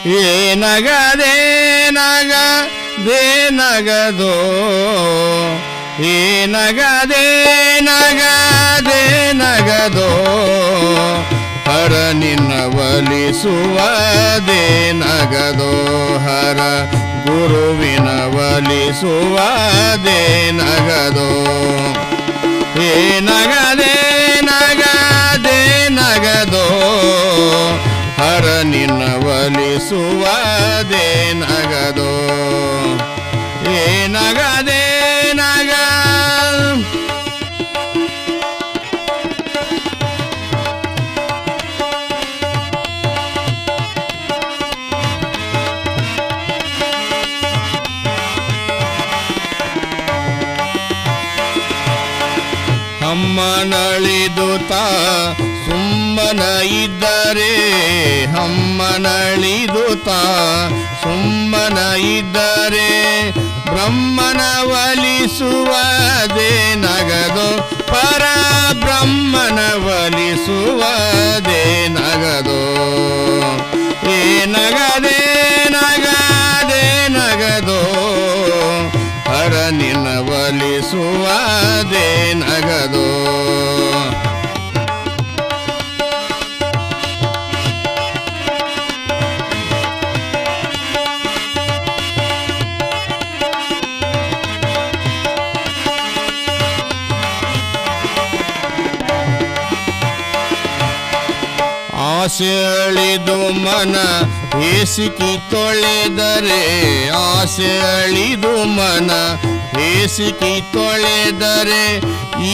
ಏನಗದೆ ನಗದೆ ನಗದೋ ಏನಗದೆ ನಗದೆ ನಗದೋ ಹರ ನಿನ್ನ ಒಲಿಸುವದೇ ನಗದೋ ಹರ ಗುರುವಿನ ಒಲಿಸುವದೇ ನಗದೋ ಏನಗದೆ ನಗದೆ ನಗದೋ ಹರ ನಿನ್ನ ಒಲಿಸುವದೇ ನಗದೋ ಏನಗದೆ ನಗ ಹಮ್ಮನಳಿದುತ ಸುಮ್ಮನ ಇದ್ದರೆ ಹಮ್ಮನಳಿದುತ ಸುಮ್ಮನ ಇದ್ದರೆ ಬ್ರಹ್ಮನ ಒಲಿಸುವದೇ ನಗದೋ ಪರ ಬ್ರಹ್ಮನ ಒಲಿಸುವದೇ ನಗದೋ ಏನಗದೆ ನಗದೆ ನಗದೋ ಹರ ನಿನ್ನ ಒಲಿಸುವದೇ ನಗದೋ ಆಸೆ ಅಳಿದು ಮನ ಹೇಸಿಕಿ ತೊಳೆದರೆ ಆಸೆ ಅಳಿದು ಮನ ಹೇಸಿಕಿ ತೊಳೆದರೆ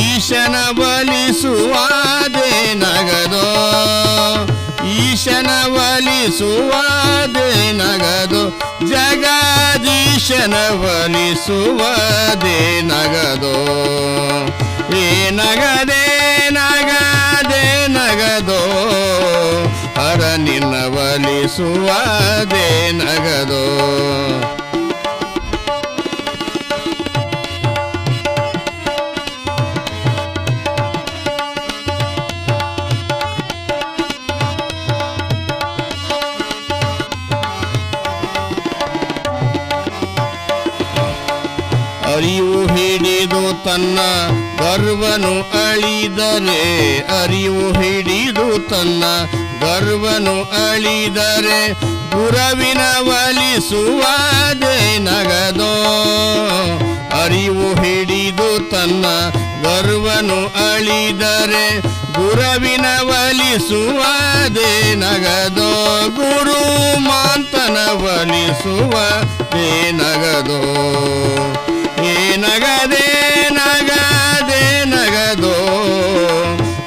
ಈಶನ ಒಲಿಸುವದೇ ನಗದೋ ಈಶನ ಒಲಿಸುವದೇ ನಗದೋ ಜಗದೀಶನ ಒಲಿಸುವದೇ ನಗದೋ ಏನಗದೆ ನಗದೆ ನಗದೋ ಹರ ನಿನ್ನ ಒಲಿಸುವದೇ ನಗದೋ ಅರಿವು ಹಿಡಿದು ತನ್ನ ಗರ್ವನು ಅಳಿದರೆ ಅರಿವು ಹಿಡಿದು ತನ್ನ ಗರ್ವನು ಅಳಿದರೆ ಗುರುವಿನ ಒಲಿಸುವದೇ ನಗದೋ ಅರಿವು ಹಿಡಿದು ತನ್ನ ಗರ್ವನು ಅಳಿದರೆ ಗುರುವಿನ ಒಲಿಸುವದೇ ನಗದೋ ಗುರು ಮಾಂತನ ಒಲಿಸುವದೇ ನಗದೋ ಏನಗದೆ ನಗದೆ ನಗದೋ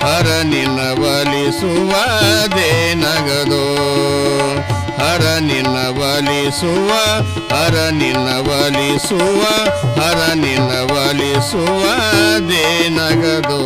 ಹರ ನಿನ್ನ ಒಲಿಸುವದೇ ನಗದೋ ಹರ ನಿನ್ನ ಒಲಿಸುವ ಹರ ನಿನ್ನ ಒಲಿಸುವ ಹರ ನಿನ್ನ ಒಲಿಸುವದೇ ನಗದೋ